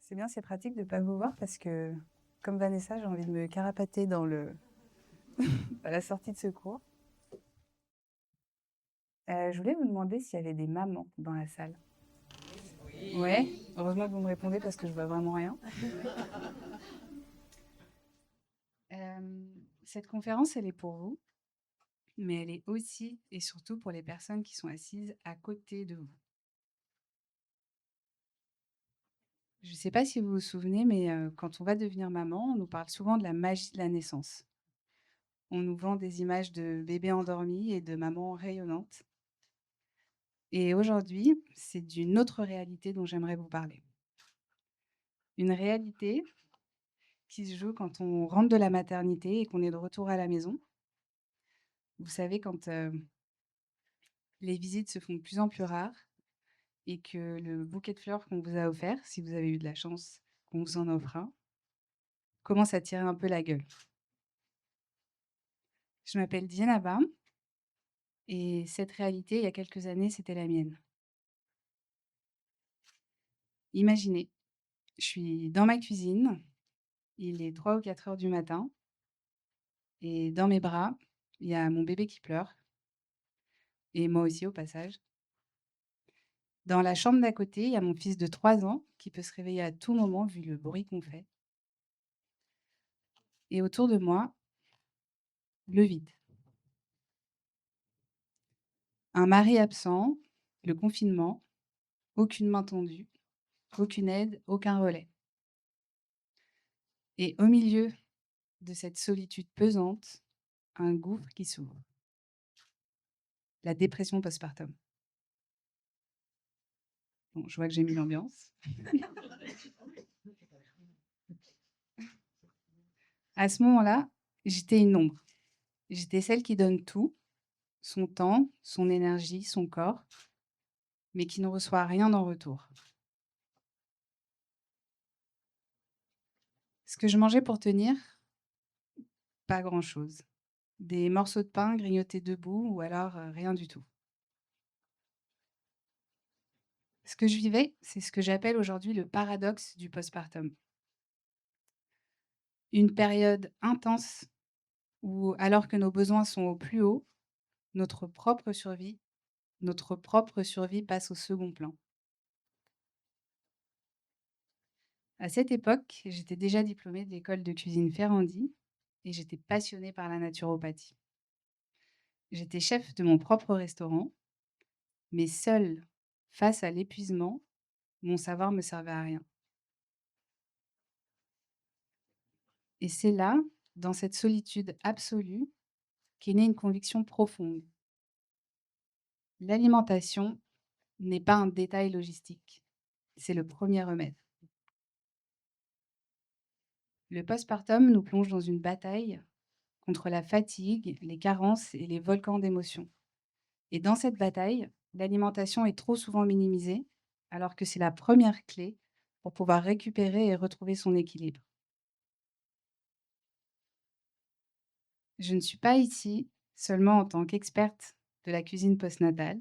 C'est bien, c'est pratique de ne pas vous voir parce que, comme Vanessa, j'ai envie de me carapater à la sortie de secours. Je voulais vous demander s'il y avait des mamans dans la salle. Ouais, heureusement que vous me répondez parce que je vois vraiment rien. Cette conférence, elle est pour vous, mais elle est aussi et surtout pour les personnes qui sont assises à côté de vous. Je ne sais pas si vous vous souvenez, mais quand on va devenir maman, on nous parle souvent de la magie de la naissance. On nous vend des images de bébés endormis et de mamans rayonnantes. Et aujourd'hui, c'est d'une autre réalité dont j'aimerais vous parler. Une réalité qui se joue quand on rentre de la maternité et qu'on est de retour à la maison. Vous savez, quand les visites se font de plus en plus rares et que le bouquet de fleurs qu'on vous a offert, si vous avez eu de la chance qu'on vous en offre un, commence à tirer un peu la gueule. Je m'appelle Diana Baum et cette réalité, il y a quelques années, c'était la mienne. Imaginez, je suis dans ma cuisine, il est 3 ou 4 heures du matin, et dans mes bras, il y a mon bébé qui pleure, et moi aussi au passage. Dans la chambre d'à côté, il y a mon fils de 3 ans qui peut se réveiller à tout moment vu le bruit qu'on fait. Et autour de moi, le vide. Un mari absent, le confinement, aucune main tendue, aucune aide, aucun relais. Et au milieu de cette solitude pesante, un gouffre qui s'ouvre. La dépression postpartum. Bon, je vois que j'ai mis l'ambiance. À ce moment-là, j'étais une ombre. J'étais celle qui donne tout, son temps, son énergie, son corps, mais qui ne reçoit rien en retour. Ce que je mangeais pour tenir, pas grand-chose. Des morceaux de pain grignotés debout ou alors rien du tout. Ce que je vivais, c'est ce que j'appelle aujourd'hui le paradoxe du postpartum. Une période intense où, alors que nos besoins sont au plus haut, notre propre survie passe au second plan. À cette époque, j'étais déjà diplômée de l'école de cuisine Ferrandi et j'étais passionnée par la naturopathie. J'étais chef de mon propre restaurant, mais seule face à l'épuisement, mon savoir me servait à rien. Et c'est là, dans cette solitude absolue, qu'est née une conviction profonde. L'alimentation n'est pas un détail logistique, c'est le premier remède. Le postpartum nous plonge dans une bataille contre la fatigue, les carences et les volcans d'émotions. Et dans cette bataille, l'alimentation est trop souvent minimisée, alors que c'est la première clé pour pouvoir récupérer et retrouver son équilibre. Je ne suis pas ici seulement en tant qu'experte de la cuisine postnatale.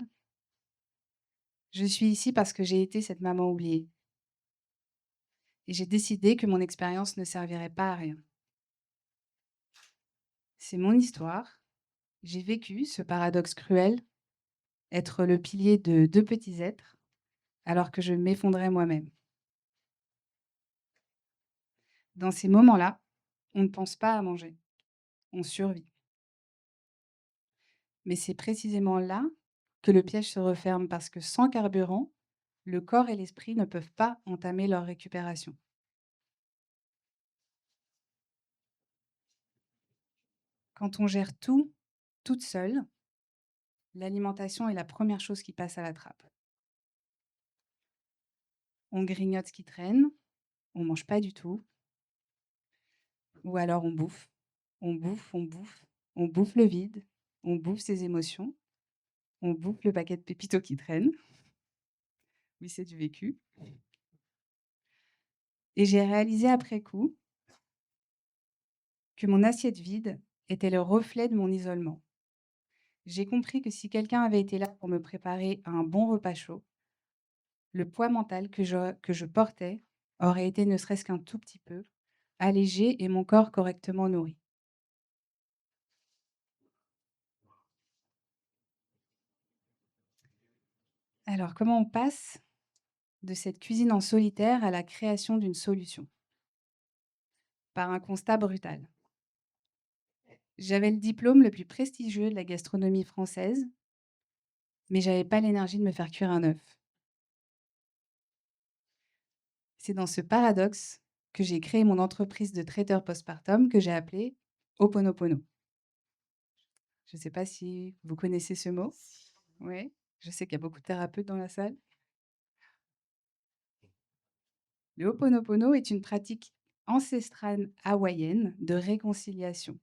Je suis ici parce que j'ai été cette maman oubliée. Et j'ai décidé que mon expérience ne servirait pas à rien. C'est mon histoire. J'ai vécu ce paradoxe cruel, être le pilier de deux petits êtres, alors que je m'effondrais moi-même. Dans ces moments-là, on ne pense pas à manger, on survit. Mais c'est précisément là que le piège se referme parce que sans carburant, le corps et l'esprit ne peuvent pas entamer leur récupération. Quand on gère tout, toute seule, l'alimentation est la première chose qui passe à la trappe. On grignote ce qui traîne, on mange pas du tout, ou alors on bouffe. On bouffe, on bouffe, on bouffe le vide, on bouffe ses émotions, on bouffe le paquet de pépitos qui traîne. Oui, c'est du vécu. Et j'ai réalisé après coup que mon assiette vide était le reflet de mon isolement. J'ai compris que si quelqu'un avait été là pour me préparer un bon repas chaud, le poids mental que je portais aurait été ne serait-ce qu'un tout petit peu allégé et mon corps correctement nourri. Alors, comment on passe de cette cuisine en solitaire à la création d'une solution? Par un constat brutal. J'avais le diplôme le plus prestigieux de la gastronomie française, mais j'avais pas l'énergie de me faire cuire un œuf. C'est dans ce paradoxe que j'ai créé mon entreprise de traiteur postpartum que j'ai appelée Ho'oponopono. Je ne sais pas si vous connaissez ce mot? Oui, je sais qu'il y a beaucoup de thérapeutes dans la salle. Le Ho'oponopono est une pratique ancestrale hawaïenne de réconciliation.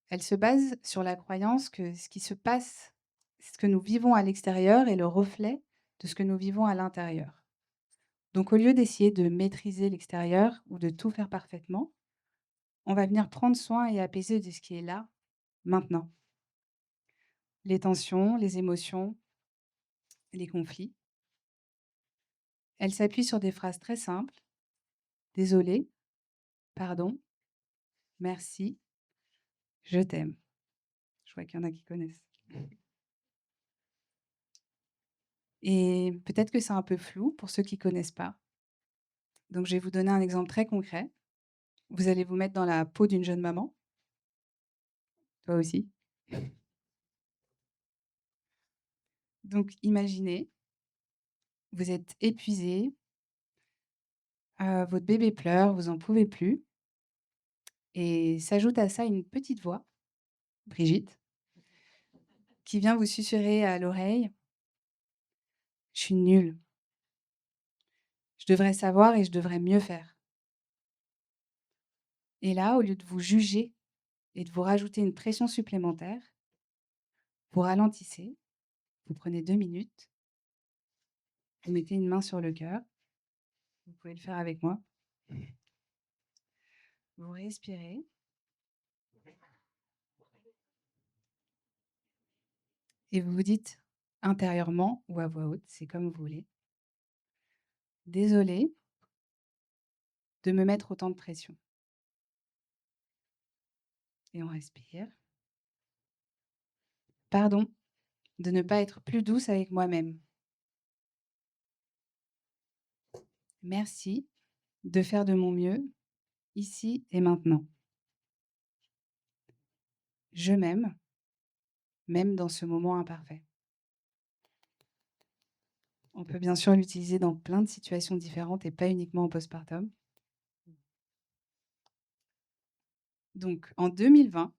Elle se base sur la croyance que ce qui se passe, ce que nous vivons à l'extérieur est le reflet de ce que nous vivons à l'intérieur. Donc au lieu d'essayer de maîtriser l'extérieur ou de tout faire parfaitement, on va venir prendre soin et apaiser de ce qui est là, maintenant. Les tensions, les émotions, les conflits. Elle s'appuie sur des phrases très simples. Désolé, pardon, merci, je t'aime. Je vois qu'il y en a qui connaissent. Et peut-être que c'est un peu flou pour ceux qui ne connaissent pas. Donc je vais vous donner un exemple très concret. Vous allez vous mettre dans la peau d'une jeune maman. Toi aussi. Donc imaginez, vous êtes épuisé, votre bébé pleure, vous en pouvez plus et s'ajoute à ça une petite voix, Brigitte, qui vient vous susurrer à l'oreille: «Je suis nulle, je devrais savoir et je devrais mieux faire». Et là, au lieu de vous juger et de vous rajouter une pression supplémentaire, vous ralentissez, vous prenez 2 minutes, vous mettez une main sur le cœur, vous pouvez le faire avec moi. Vous respirez et vous vous dites intérieurement ou à voix haute, c'est comme vous voulez: «Désolée de me mettre autant de pression». Et on respire. «Pardon de ne pas être plus douce avec moi-même. Merci de faire de mon mieux, ici et maintenant. Je m'aime, même dans ce moment imparfait». On peut bien sûr l'utiliser dans plein de situations différentes et pas uniquement au postpartum. Donc en 2020,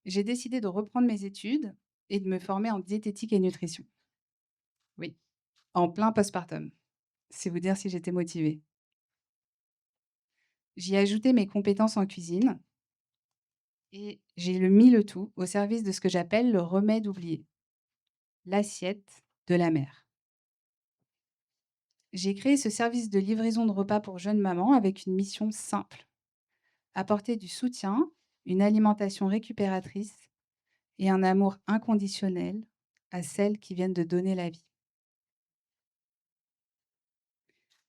j'ai décidé de reprendre mes études et de me former en diététique et nutrition. Oui, en plein postpartum. C'est vous dire si j'étais motivée. J'y ai ajouté mes compétences en cuisine et j'ai mis le tout au service de ce que j'appelle le remède oublié, l'assiette de la mère. J'ai créé ce service de livraison de repas pour jeunes mamans avec une mission simple: apporter du soutien, une alimentation récupératrice et un amour inconditionnel à celles qui viennent de donner la vie.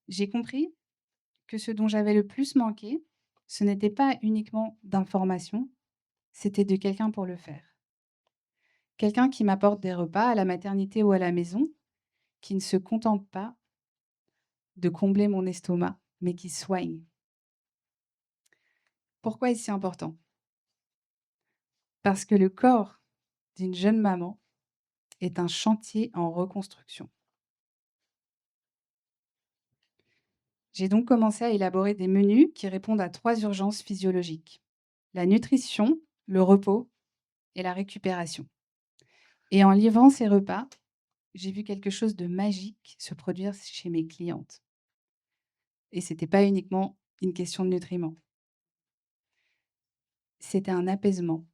J'ai compris que ce dont j'avais le plus manqué, ce n'était pas uniquement d'informations, c'était de quelqu'un pour le faire. Quelqu'un qui m'apporte des repas à la maternité ou à la maison, qui ne se contente pas de combler mon estomac, mais qui soigne. Pourquoi est-ce si important? Parce que le corps d'une jeune maman est un chantier en reconstruction. J'ai donc commencé à élaborer des menus qui répondent à 3 urgences physiologiques: la nutrition, le repos et la récupération. Et en livrant ces repas, j'ai vu quelque chose de magique se produire chez mes clientes. Et c'était pas uniquement une question de nutriments. C'était un apaisement.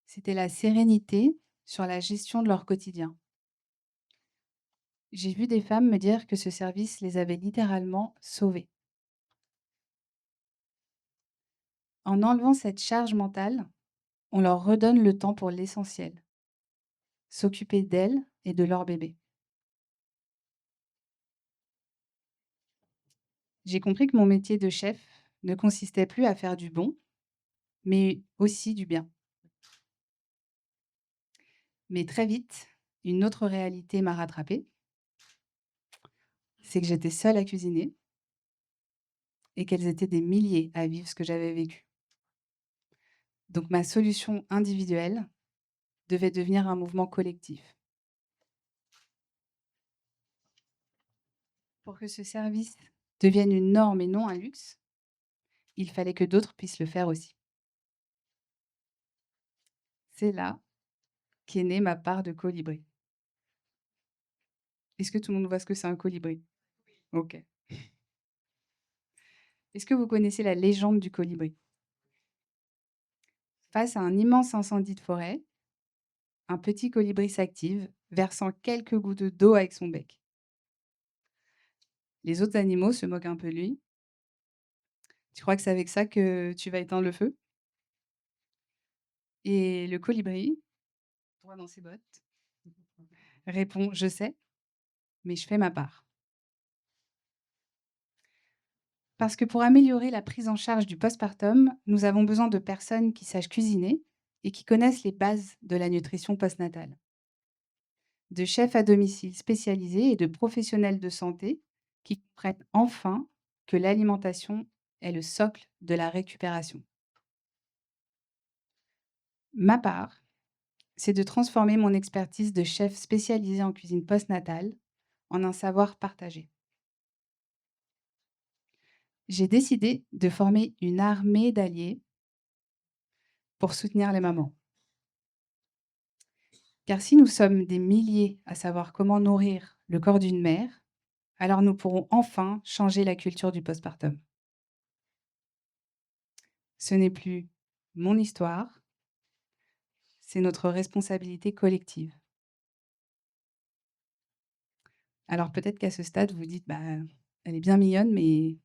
C'était la sérénité sur la gestion de leur quotidien. J'ai vu des femmes me dire que ce service les avait littéralement sauvées. En enlevant cette charge mentale, on leur redonne le temps pour l'essentiel: s'occuper d'elles et de leur bébé. J'ai compris que mon métier de chef ne consistait plus à faire du bon, mais aussi du bien. Mais très vite, une autre réalité m'a rattrapée, c'est que j'étais seule à cuisiner et qu'elles étaient des milliers à vivre ce que j'avais vécu. Donc ma solution individuelle devait devenir un mouvement collectif. Pour que ce service devienne une norme et non un luxe, il fallait que d'autres puissent le faire aussi. C'est là qu'est née ma part de colibri. Est-ce que tout le monde voit ce que c'est un colibri? OK. Est-ce que vous connaissez la légende du colibri? Face à un immense incendie de forêt, un petit colibri s'active, versant quelques gouttes d'eau avec son bec. Les autres animaux se moquent un peu de lui. Tu crois que c'est avec ça que tu vas éteindre le feu? Et le colibri, droit dans ses bottes, répond: «Je sais, mais je fais ma part». Parce que pour améliorer la prise en charge du postpartum, nous avons besoin de personnes qui sachent cuisiner et qui connaissent les bases de la nutrition postnatale. De chefs à domicile spécialisés et de professionnels de santé qui comprennent enfin que l'alimentation est le socle de la récupération. Ma part, c'est de transformer mon expertise de chef spécialisé en cuisine postnatale en un savoir partagé. J'ai décidé de former une armée d'alliés pour soutenir les mamans. Car si nous sommes des milliers à savoir comment nourrir le corps d'une mère, alors nous pourrons enfin changer la culture du postpartum. Ce n'est plus mon histoire, c'est notre responsabilité collective. Alors peut-être qu'à ce stade, vous vous dites: «Bah, elle est bien mignonne, mais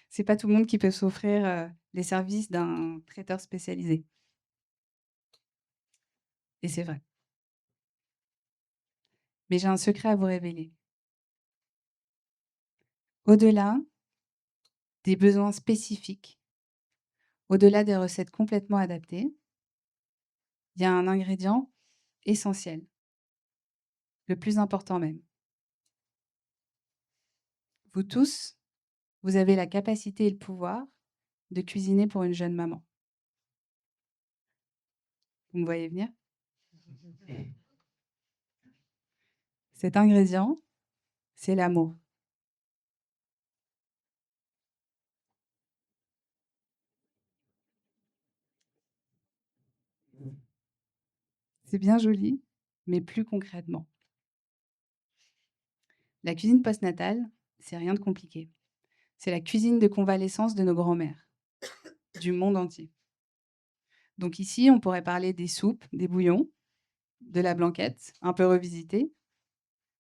c'est pas tout le monde qui peut s'offrir, les services d'un traiteur spécialisé». Et c'est vrai. Mais j'ai un secret à vous révéler. Au-delà des besoins spécifiques, au-delà des recettes complètement adaptées, il y a un ingrédient essentiel, le plus important même. Vous tous, vous avez la capacité et le pouvoir de cuisiner pour une jeune maman. Vous me voyez venir? Cet ingrédient, c'est l'amour. C'est bien joli, mais plus concrètement. La cuisine postnatale, c'est rien de compliqué. C'est la cuisine de convalescence de nos grands-mères, du monde entier. Donc ici, on pourrait parler des soupes, des bouillons, de la blanquette, un peu revisitée.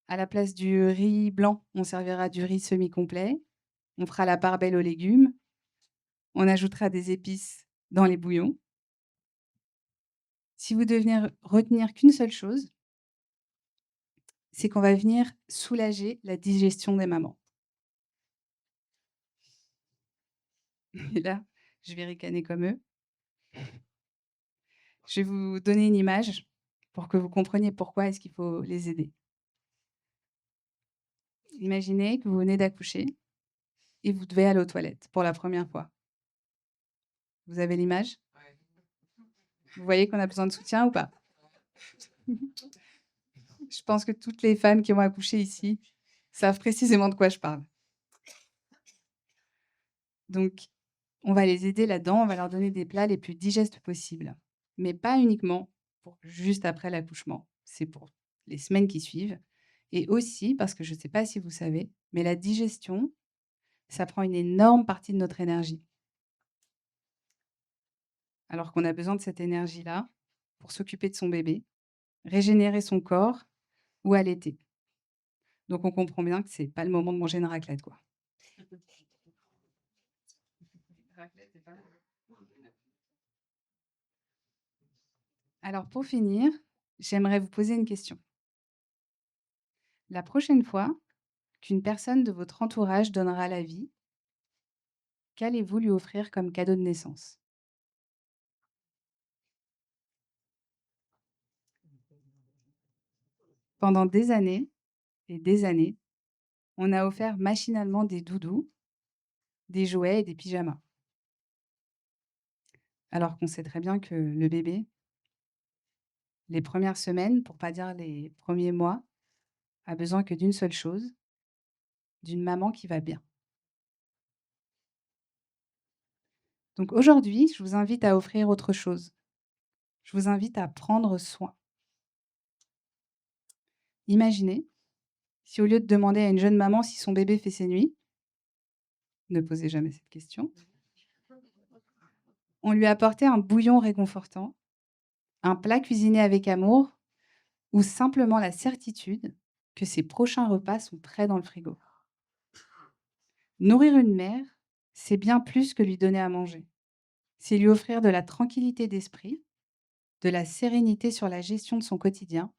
À la place du riz blanc, on servira du riz semi-complet. On fera la part belle aux légumes. On ajoutera des épices dans les bouillons. Si vous devez retenir qu'une seule chose, c'est qu'on va venir soulager la digestion des mamans. Et là, je vais ricaner comme eux. Je vais vous donner une image pour que vous compreniez pourquoi est-ce qu'il faut les aider. Imaginez que vous venez d'accoucher et vous devez aller aux toilettes pour la première fois. Vous avez l'image? Vous voyez qu'on a besoin de soutien ou pas? Je pense que toutes les femmes qui ont accouché ici savent précisément de quoi je parle. Donc, on va les aider là-dedans, on va leur donner des plats les plus digestes possibles, mais pas uniquement pour juste après l'accouchement, c'est pour les semaines qui suivent et aussi parce que je ne sais pas si vous savez, mais la digestion, ça prend une énorme partie de notre énergie. Alors qu'on a besoin de cette énergie-là pour s'occuper de son bébé, régénérer son corps ou allaiter. Donc on comprend bien que c'est pas le moment de manger une raclette, quoi. Alors pour finir, j'aimerais vous poser une question. La prochaine fois qu'une personne de votre entourage donnera la vie, Qu'allez-vous lui offrir comme cadeau de naissance? Pendant des années et des années, on a offert machinalement des doudous, des jouets et des pyjamas, alors qu'on sait très bien que le bébé, les premières semaines, pour pas dire les premiers mois, a besoin que d'une seule chose, d'une maman qui va bien. Donc aujourd'hui, je vous invite à offrir autre chose. Je vous invite à prendre soin. Imaginez si au lieu de demander à une jeune maman si son bébé fait ses nuits, ne posez jamais cette question, on lui apportait un bouillon réconfortant, un plat cuisiné avec amour ou simplement la certitude que ses prochains repas sont prêts dans le frigo. Nourrir une mère, c'est bien plus que lui donner à manger. C'est lui offrir de la tranquillité d'esprit, de la sérénité sur la gestion de son quotidien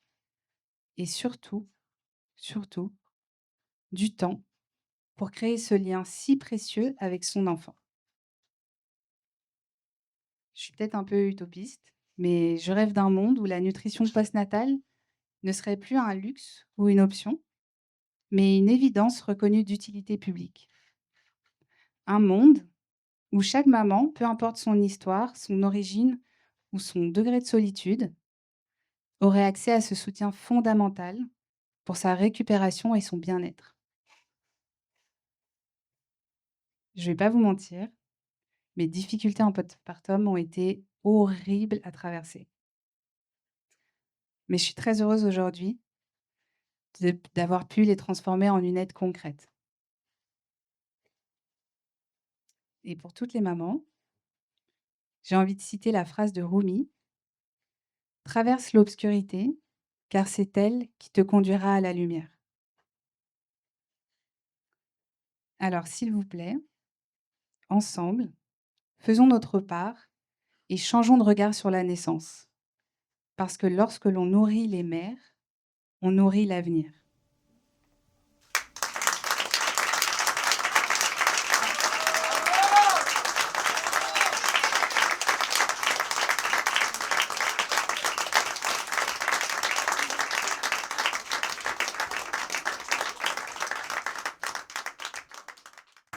et surtout, surtout, du temps pour créer ce lien si précieux avec son enfant. Je suis peut-être un peu utopiste, mais je rêve d'un monde où la nutrition postnatale ne serait plus un luxe ou une option, mais une évidence reconnue d'utilité publique. Un monde où chaque maman, peu importe son histoire, son origine ou son degré de solitude, aurait accès à ce soutien fondamental pour sa récupération et son bien-être. Je ne vais pas vous mentir, mes difficultés en postpartum ont été horribles à traverser. Mais je suis très heureuse aujourd'hui d'avoir pu les transformer en une aide concrète. Et pour toutes les mamans, j'ai envie de citer la phrase de Rumi: «Traverse l'obscurité, car c'est elle qui te conduira à la lumière». Alors s'il vous plaît, ensemble, faisons notre part et changeons de regard sur la naissance. Parce que lorsque l'on nourrit les mères, on nourrit l'avenir.